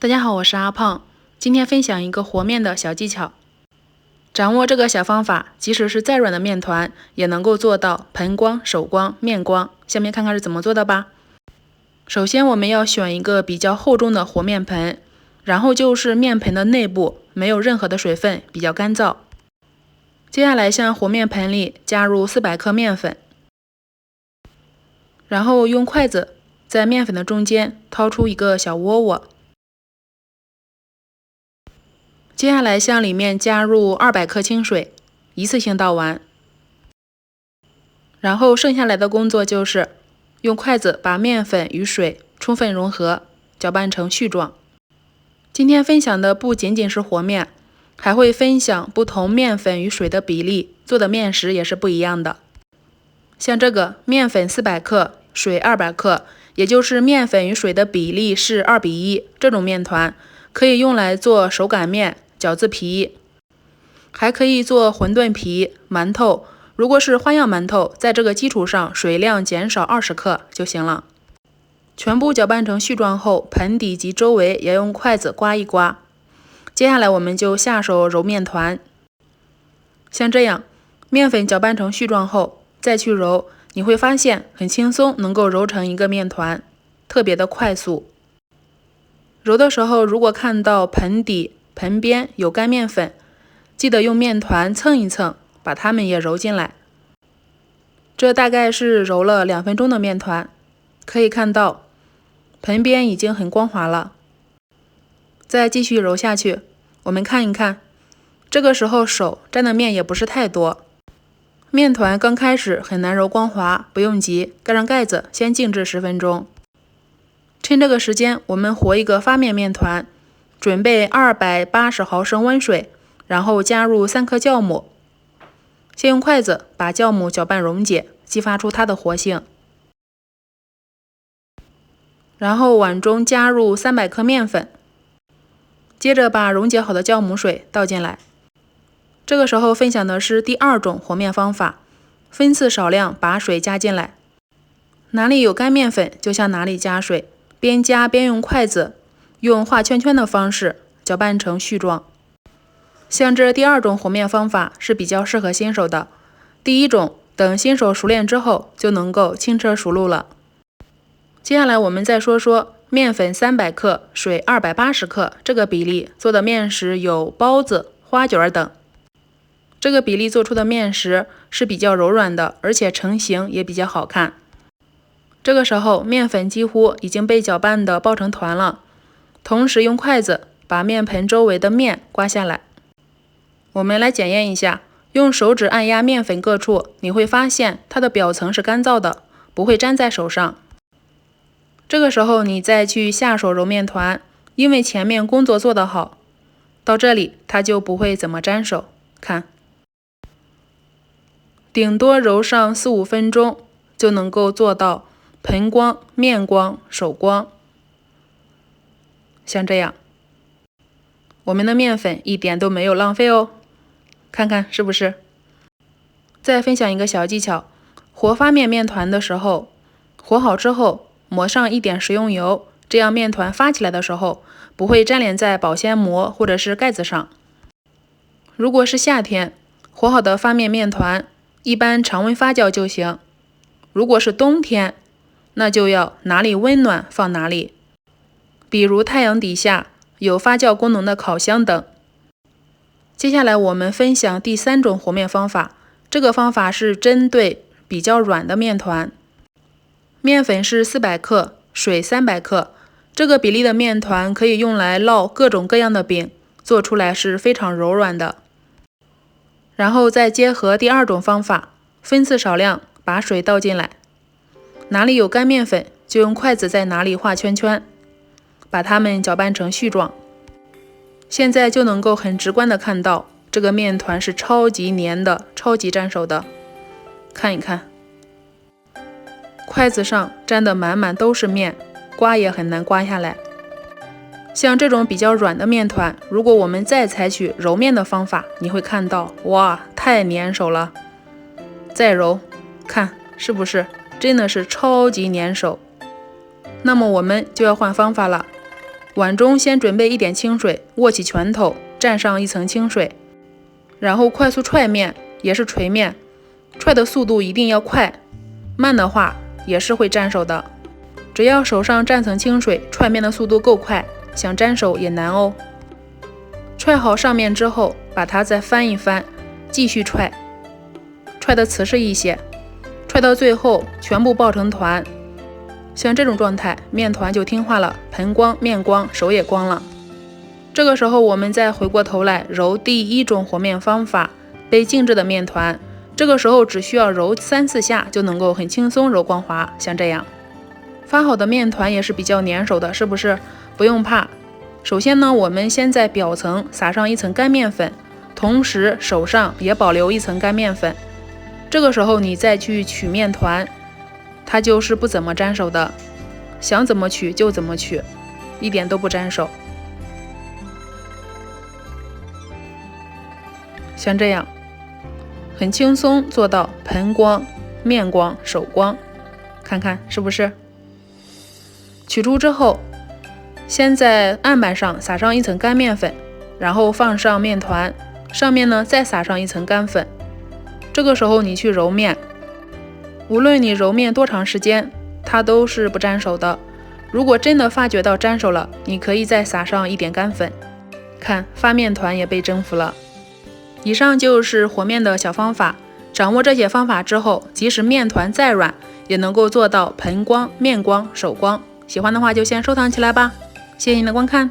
大家好，我是阿胖，今天分享一个和面的小技巧。掌握这个小方法，即使是再软的面团，也能够做到盆光、手光、面光。下面看看是怎么做的吧。首先，我们要选一个比较厚重的和面盆，然后就是面盆的内部没有任何的水分，比较干燥。接下来，向和面盆里加入400克面粉，然后用筷子在面粉的中间掏出一个小窝窝。接下来向里面加入200克清水，一次性倒完。然后剩下来的工作就是用筷子把面粉与水充分融合，搅拌成絮状。今天分享的不仅仅是和面，还会分享不同面粉与水的比例，做的面食也是不一样的。像这个面粉400克，水200克，也就是面粉与水的比例是2:1，这种面团可以用来做手擀面、饺子皮，还可以做馄饨皮、馒头。如果是花样馒头，在这个基础上水量减少20克就行了。全部搅拌成絮状后，盆底及周围也用筷子刮一刮。接下来我们就下手揉面团。像这样，面粉搅拌成絮状后再去揉，你会发现很轻松，能够揉成一个面团，特别的快速。揉的时候，如果看到盆底、盆边有干面粉，记得用面团蹭一蹭，把它们也揉进来。这大概是揉了2分钟的面团，可以看到盆边已经很光滑了。再继续揉下去，我们看一看，这个时候手沾的面也不是太多。面团刚开始很难揉光滑，不用急，盖上盖子先静置10分钟。趁这个时间，我们和一个发面面团，准备280毫升温水，然后加入3克酵母。先用筷子把酵母搅拌溶解，激发出它的活性。然后碗中加入300克面粉，接着把溶解好的酵母水倒进来。这个时候分享的是第2种和面方法，分次少量把水加进来，哪里有干面粉就向哪里加水，边加边用筷子用画圈圈的方式搅拌成絮状。像这第2种和面方法是比较适合新手的，第1种等新手熟练之后就能够轻车熟路了。接下来我们再说说面粉300克，水280克这个比例做的面食有包子、花卷等。这个比例做出的面食是比较柔软的，而且成型也比较好看。这个时候面粉几乎已经被搅拌的抱成团了，同时用筷子把面盆周围的面刮下来。我们来检验一下，用手指按压面粉各处，你会发现它的表层是干燥的，不会粘在手上。这个时候你再去下手揉面团，因为前面工作做得好，到这里它就不会怎么粘手。看，顶多揉上4-5分钟就能够做到盆光、面光、手光。像这样，我们的面粉一点都没有浪费哦。看看是不是？再分享一个小技巧，和发面面团的时候，和好之后抹上一点食用油，这样面团发起来的时候不会粘连在保鲜膜或者是盖子上。如果是夏天，和好的发面面团一般常温发酵就行。如果是冬天，那就要哪里温暖放哪里，比如太阳底下有发酵功能的烤箱等。接下来我们分享第3种和面方法，这个方法是针对比较软的面团。面粉是400克，水300克，这个比例的面团可以用来烙各种各样的饼，做出来是非常柔软的。然后再结合第2种方法，分次少量把水倒进来，哪里有干面粉就用筷子在哪里画圈圈，把它们搅拌成絮状。现在就能够很直观的看到这个面团是超级黏的，超级粘手的。看一看，筷子上沾的满满都是面，刮也很难刮下来。像这种比较软的面团，如果我们再采取揉面的方法，你会看到，哇，太粘手了。再揉，看是不是真的是超级粘手？那么我们就要换方法了，碗中先准备一点清水，握起拳头，蘸上一层清水，然后快速踹面，也是捶面，踹的速度一定要快，慢的话也是会粘手的。只要手上沾层清水，踹面的速度够快，想粘手也难哦。踹好上面之后，把它再翻一翻，继续踹，踹的瓷实一些，踹到最后全部爆成团。像这种状态，面团就听话了，盆光、面光，手也光了。这个时候我们再回过头来揉第一种和面方法，被静置的面团。这个时候只需要揉3-4下就能够很轻松揉光滑，像这样。发好的面团也是比较粘手的，是不是？不用怕。首先呢，我们先在表层撒上一层干面粉，同时手上也保留一层干面粉。这个时候你再去取面团，它就是不怎么粘手的，想怎么取就怎么取，一点都不粘手。像这样，很轻松做到盆光、面光、手光，看看是不是？取出之后，先在案板上撒上一层干面粉，然后放上面团，上面呢再撒上一层干粉。这个时候你去揉面，无论你揉面多长时间，它都是不粘手的。如果真的发觉到粘手了，你可以再撒上一点干粉。看，发面团也被征服了。以上就是和面的小方法，掌握这些方法之后，即使面团再软，也能够做到盆光、面光、手光。喜欢的话就先收藏起来吧，谢谢您的观看。